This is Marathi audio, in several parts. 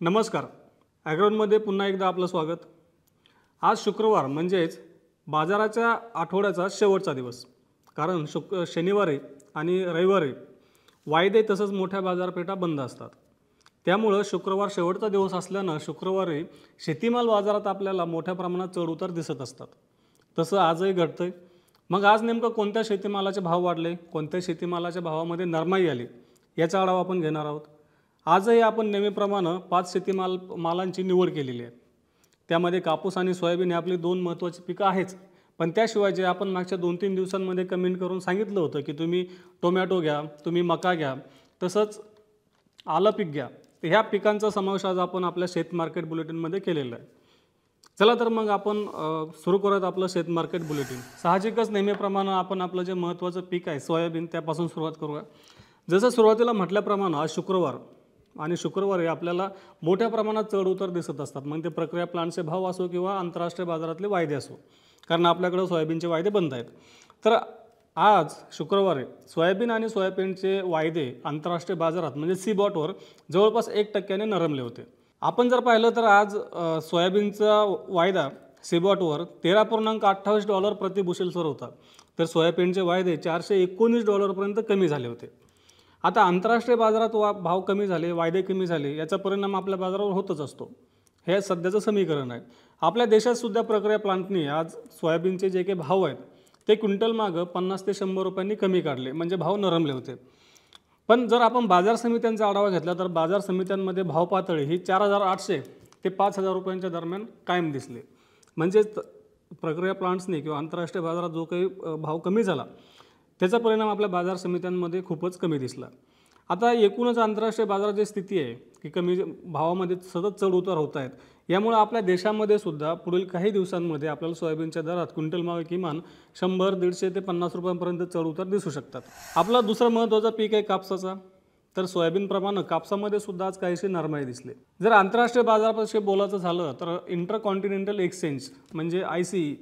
नमस्कार. ॲग्रोनमध्ये पुन्हा एकदा आपलं स्वागत. आज शुक्रवार म्हणजेच बाजाराच्या आठवड्याचा शेवटचा दिवस. कारण शनिवारी आणि रविवारी वायदे तसंच मोठ्या बाजारपेठा बंद असतात. त्यामुळं शुक्रवार शेवटचा दिवस असल्यानं शुक्रवारी शेतीमाल बाजारात आपल्याला मोठ्या प्रमाणात चढउतार दिसत असतात. तसं आजही घडतंय. मग आज नेमकं कोणत्या शेतीमालाचे भाव वाढले, कोणत्या शेतीमालाच्या भावामध्ये नरमाई आली याचा आढावा आपण घेणार आहोत. आजही आपण नेहमीप्रमाणे 5 मालांची निवड केलेली आहे. त्यामध्ये कापूस आणि सोयाबीन हे आपली 2 महत्त्वाची पिकं आहेच. पण त्याशिवाय जे आपण मागच्या 2-3 दिवसांमध्ये कमेंट करून सांगितलं होतं की तुम्ही टोमॅटो घ्या, तुम्ही मका घ्या, तसंच आलं पीक घ्या. तर ह्या पिकांचा समावेश आज आपण आपल्या शेत मार्केट बुलेटिनमध्ये केलेला आहे. चला तर मग आपण सुरू करूयात आपलं शेत मार्केट बुलेटिन. साहजिकच नेहमीप्रमाणे आपण आपलं जे महत्त्वाचं पीक आहे सोयाबीन त्यापासून सुरुवात करूया. जसं सुरुवातीला म्हटल्याप्रमाणे आज शुक्रवार आणि शुक्रवारी आपल्याला मोठ्या प्रमाणात चढ उतार दिसत असतात. मग ते प्रक्रिया प्लांटचे भाव असो किंवा आंतरराष्ट्रीय बाजारातले वायदे असो, कारण आपल्याकडे सोयाबीनचे वायदे बंद आहेत. तर आज शुक्रवारी सोयाबीन आणि सोयाबीनचे वायदे आंतरराष्ट्रीय बाजारात म्हणजे सीबॉटवर जवळपास 1% नरमले होते. आपण जर पाहिलं तर आज सोयाबीनचा वायदा सीबॉटवर $13.28 प्रति बुशेलवर होता. तर सोयाबीनचे वायदे $419 कमी झाले होते. आता आंतरराष्ट्रीय बाजारात भाव कमी झाले, वायदे कमी झाले, याचा परिणाम आपल्या बाजारावर होतच असतो. हे सध्याचं समीकरण आहे. आपल्या देशात सुद्धा प्रक्रिया प्लांटनी आज सोयाबीनचे जे काही भाव आहेत ते क्विंटल मागं 50 ते 100 रुपयांनी कमी काढले, म्हणजे भाव नरमले होते. पण जर आपण बाजार समित्यांचा आढावा घेतला तर बाजार समित्यांमध्ये भाव पातळी ही 4,800 ते 5,000 रुपयांच्या दरम्यान कायम दिसले. म्हणजेच प्रक्रिया प्लांट्सनी किंवा आंतरराष्ट्रीय बाजारात जो काही भाव कमी झाला त्याचा परिणाम आपल्या बाजार समित्यांमध्ये खूपच कमी दिसला. आता एकूणच आंतरराष्ट्रीय बाजाराची स्थिती आहे की कमी भावामध्ये सतत चढ उतार होत आहेत. यामुळे आपल्या देशामध्ये सुद्धा पुढील काही दिवसांमध्ये आपल्याला सोयाबीनच्या दरात क्विंटल मागे किमान 100, 150 ते 50 रुपयांपर्यंत चढ उतार दिसू शकतात. आपला दुसरा महत्त्वाचा पीक आहे कापसाचा. तर सोयाबीनप्रमाणे कापसामध्ये सुद्धा आज काहीशी नरमाई दिसली. जर आंतरराष्ट्रीय बाजारापाशी बोलायचं झालं तर इंटरकॉन्टिनेंटल एक्सचेंज म्हणजे ICE,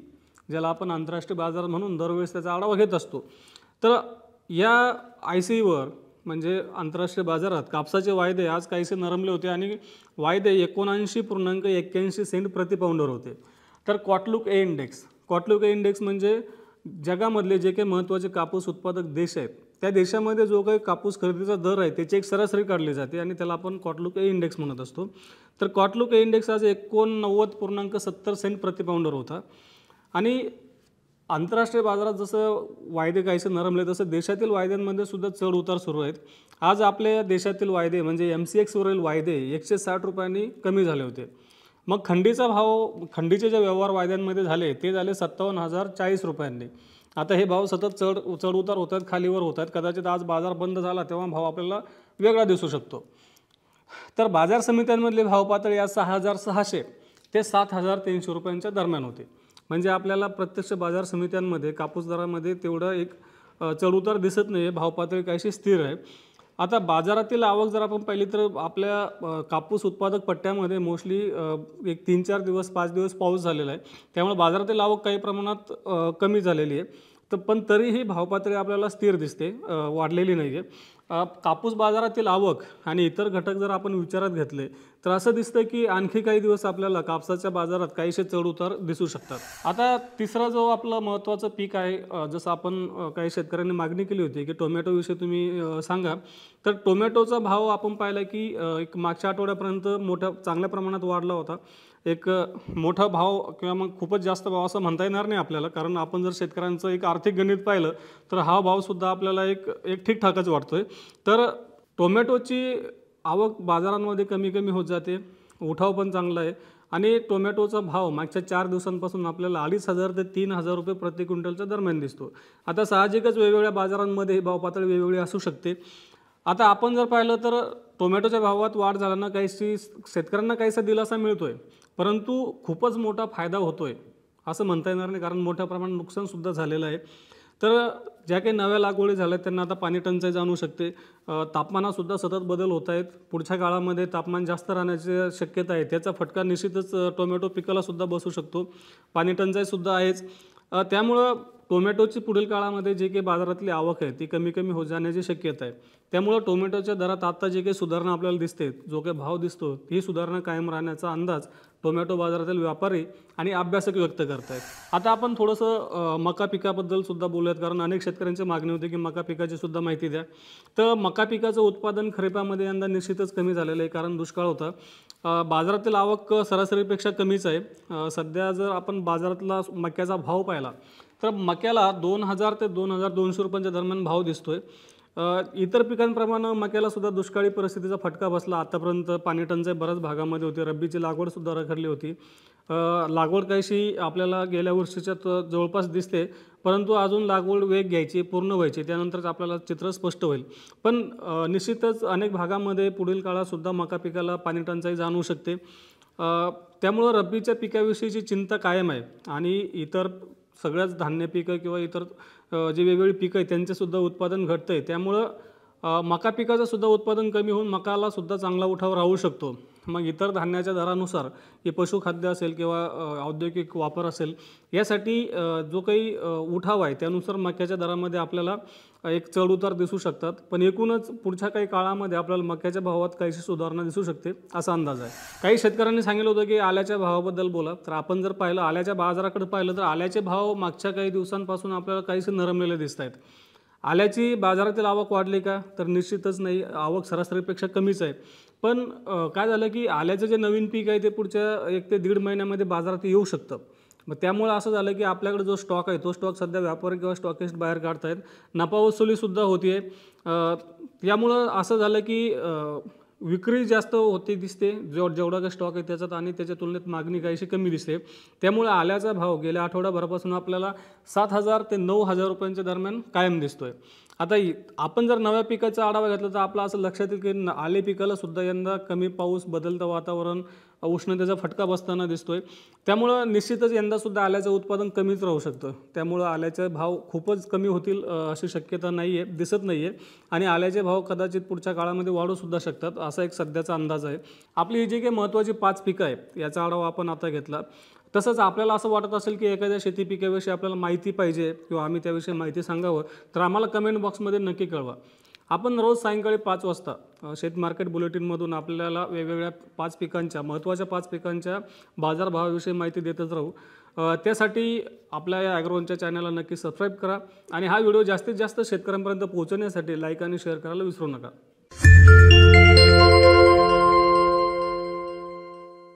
ज्याला आपण आंतरराष्ट्रीय बाजार म्हणून दरवेळेस त्याचा आढावा घेत असतो, तर या ICEवर म्हणजे आंतरराष्ट्रीय बाजारात कापसाचे वायदे आज काहीसे नरमले होते आणि वायदे 79.81 सेंट प्रति पाऊंडवर होते. तर क्वाटलुक ए इंडेक्स म्हणजे जगामधले जे काही महत्त्वाचे कापूस उत्पादक देश आहेत त्या देशामध्ये जो काही कापूस खरेदीचा दर आहे त्याची एक सरासरी काढली जाते आणि त्याला आपण क्वाटलुक ए इंडेक्स म्हणत असतो. तर क्वाटलुक ए इंडेक्स आज 89.70 सेंट प्रति पाऊंडवर होता. आणि आंतरराष्ट्रीय बाजारात जसं वायदे काहीसे नरमले तसं देशातील वायद्यांमध्ये सुद्धा चढ उतार सुरू आहेत. आज आपल्या देशातील वायदे म्हणजे MCXवरील वायदे 160 रुपयांनी कमी झाले होते. मग खंडीचे जे व्यवहार वायद्यांमध्ये झाले ते झाले 57,040 रुपयांनी. आता हे भाव सतत चढ उतार होत आहेत, खालीवर होत आहेत. कदाचित आज बाजार बंद झाला तेव्हा भाव आपल्याला वेगळा दिसू शकतो. तर बाजार समित्यांमधले भाव पातळी आज 6,600 ते 7,300 रुपयांच्या दरम्यान होते. म्हणजे आपल्याला प्रत्यक्ष बाजार समित्यांमध्ये कापूस दरामध्ये तेवढा एक चढउतार दिसत नाही आहे. भाव पातळी काहीशी स्थिर आहे. आता बाजारातील आवक जर आपण पाहिली तर आपल्या कापूस उत्पादक पट्ट्यामध्ये मोस्टली एक 3-4 दिवस 5 दिवस पाऊस झालेला आहे. त्यामुळे बाजारातील आवक काही प्रमाणात कमी झालेली आहे. पण तरीही भाव पातळी आपल्याला स्थिर दिसते, वाढलेली नाही आहे. कापूस बाजारातील आवक आणि इतर घटक जर आपण विचारात घेतले तर असं दिसतं की आणखी काही दिवस आपल्याला कापसाच्या बाजारात काहीसे चढ उतार दिसू शकतात. आता तिसरा जो आपलं महत्त्वाचं पीक आहे, जसं आपण काही शेतकऱ्यांनी मागणी केली होती की टोमॅटोविषयी तुम्ही सांगा, तर टोमॅटोचा भाव आपण पाहिला की एक मागच्या आठवड्यापर्यंत चांगल्या प्रमाणात वाढला होता. एक मोठा भाव किंवा मग खूपच जास्त भाव असं म्हणता येणार नाही आपल्याला, कारण आपण जर शेतकऱ्यांचं एक आर्थिक गणित पाहिलं तर हा भावसुद्धा आपल्याला एक ठीकठाकच वाटतो आहे. तर टोमॅटोची आवक बाजारांमध्ये कमी होत जाते, उठाव पण चांगला आहे आणि टोमॅटोचा भाव मागच्या 4 दिवसांपासून आपल्याला 2,500 ते 3,000 रुपये प्रति क्विंटलच्या दरम्यान दिसतो. आता साहजिकच वेगवेगळ्या बाजारांमध्ये ही भाव पातळी वेगवेगळी असू शकते. आता आपण जर पाहिलं तर टोमॅटोच्या भावात वाढ झाल्यानं काहीशी शेतकऱ्यांना काहीसा दिलासा मिळतो आहे, परंतु खूपच मोठा फायदा होतो आहे असं म्हणता येणार नाही, कारण मोठ्या प्रमाणात नुकसानसुद्धा झालेलं आहे. तर ज्या काही नव्या लागवडी झाल्या आहेत त्यांना आता पाणी टंचाई जाणवू शकते. तापमानातसुद्धा सतत बदल होत आहेत. पुढच्या काळामध्ये तापमान जास्त राहण्याची शक्यता आहे. त्याचा फटका निश्चितच टोमॅटो पिकालासुद्धा बसू शकतो. पाणी टंचाईसुद्धा आहेच. त्यामुळं टोमॅटोची पुढील काळामध्ये जे काही बाजारातली आवक आहे ती कमी होत जाण्याची शक्यता आहे. त्यामुळं टोमॅटोच्या दरात आत्ता जे काही सुधारणा आपल्याला दिसते, जो काही भाव दिसतो, ही सुधारणा कायम राहण्याचा अंदाज टोमॅटो बाजारातील व्यापारी आणि अभ्यासक व्यक्त करत आहेत. आता आपण थोडंसं मका पिकाबद्दल सुद्धा बोलूयात, कारण अनेक शेतकऱ्यांची मागणी होती की मका पिकाची सुद्धा माहिती द्या. तर मका पिकाचं उत्पादन खरीपामध्ये यंदा निश्चितच कमी झालेलं आहे, कारण दुष्काळ होता. बाजारातील आवक सरासरीपेक्षा कमीच आहे. सध्या जर आपण बाजारातला मक्याचा भाव पाहिला तर मक्याला 2000 ते 2200 रुपयांच्या दरम्यान भाव दिसतोय. इतर पिकांप्रमाणे मक्याला सुद्धा दुष्काळी परिस्थितीचा फटका बसला. आतापर्यंत पाणी टंचाई बऱ्याच भागामध्ये होती. रब्बीची लागवडसुद्धा रखडली होती. लागवड काहीशी आपल्याला गेल्या वर्षीच्या जवळपास दिसते, परंतु अजून लागवड वेग घ्यायची, पूर्ण व्हायची, त्यानंतरच आपल्याला चित्र स्पष्ट होईल. पण निश्चितच अनेक भागामध्ये पुढील काळातसुद्धा मका पिकाला पाणी टंचाई जाणवू शकते. त्यामुळं रब्बीच्या पिकाविषयीची चिंता कायम आहे आणि इतर सगळ्याच धान्य पिकं किंवा इतर जे वेगवेगळी पिकं आहेत त्यांचंसुद्धा उत्पादन घटतं आहे. त्यामुळं मका पिकाचं सुद्धा उत्पादन कमी होऊन मकाला सुद्धा चांगला उठाव राहू शकतो. मग इतर धान्याच्या दरानुसार हे पशुखाद्य असेल किंवा औद्योगिक वापर असेल, यासाठी जो काही उठाव आहे त्यानुसार मक्याच्या दरामध्ये आपल्याला एक चढउतार दिसू शकतात. पण एकूणच पुढच्या काही काळामध्ये आपल्याला मक्याच्या भावात काहीशी सुधारणा दिसू शकते असा अंदाज आहे. काही शेतकऱ्यांनी सांगितलं होतं की आल्याच्या भावाबद्दल बोला. तर आपण जर पाहिलं आल्याच्या बाजाराकडे पाहिलं तर आल्याचे भाव मागच्या काही दिवसांपासून आपल्याला काहीसे नरमलेले दिसत आहेत. आल्याची बाजारातील आवक वाढली का? तर निश्चितच नाही. आवक सरासरीपेक्षा कमीच आहे. पण काय झालं की आल्याचं जे नवीन पीक आहे ते पुढच्या 1 ते 1.5 महिन्यामध्ये बाजारात येऊ शकतं. मग त्यामुळे असं झालं की आपल्याकडे जो स्टॉक आहे तो स्टॉक सध्या व्यापारी किंवा स्टॉकिस्ट बाहेर काढत आहेत. नफा वसुलीसुद्धा होती आहे. त्यामुळं असं झालं की विक्री जास्त होती दिसते जेवढा काही स्टॉक आहे त्याच्यात, आणि त्याच्या तुलनेत मागणी काहीशी कमी दिसते. त्यामुळे आल्याचा भाव गेल्या आठवड्याभरापासून आपल्याला 7,000 ते 9,000 रुपयांच्या दरम्यान कायम दिसतोय. आता आपण जर नव्या पिकाचा आढावा घेतला तर आपलं असं लक्षात येईल की आले पिकाला सुद्धा यंदा कमी पाऊस, बदलतं वातावरण, उष्णतेचा फटका बसताना दिसतोय. त्यामुळं निश्चितच यंदासुद्धा आल्याचं उत्पादन कमीच राहू शकतं. त्यामुळं आल्याचे भाव खूपच कमी होतील अशी शक्यता नाही आहे, दिसत नाही आहे. आणि आल्याचे भाव कदाचित पुढच्या काळामध्ये वाढूसुद्धा शकतात असा एक सध्याचा अंदाज आहे. आपली ही जी काही महत्त्वाची 5 पिकं आहेत याचा आढावा आपण आता घेतला. तसंच आपल्याला असं वाटत असेल की एखाद्या शेती पिकाविषयी आपल्याला माहिती पाहिजे किंवा आम्ही त्याविषयी माहिती सांगावं, तर आम्हाला कमेंट बॉक्समध्ये नक्की कळवा. आपण रोज सायंकाळी 5 वाजता शेत मार्केट बुलेटिनमधून आपल्याला वेगवेगळ्या 5 पिकांच्या, महत्त्वाच्या 5 पिकांच्या बाजारभावाविषयी माहिती देतच राहू. त्यासाठी आपल्या या ॲग्रोवनच्या चॅनलला नक्की सबस्क्राईब करा आणि हा व्हिडिओ जास्तीत जास्त शेतकऱ्यांपर्यंत पोहोचवण्यासाठी लाईक आणि शेअर करायला विसरू नका.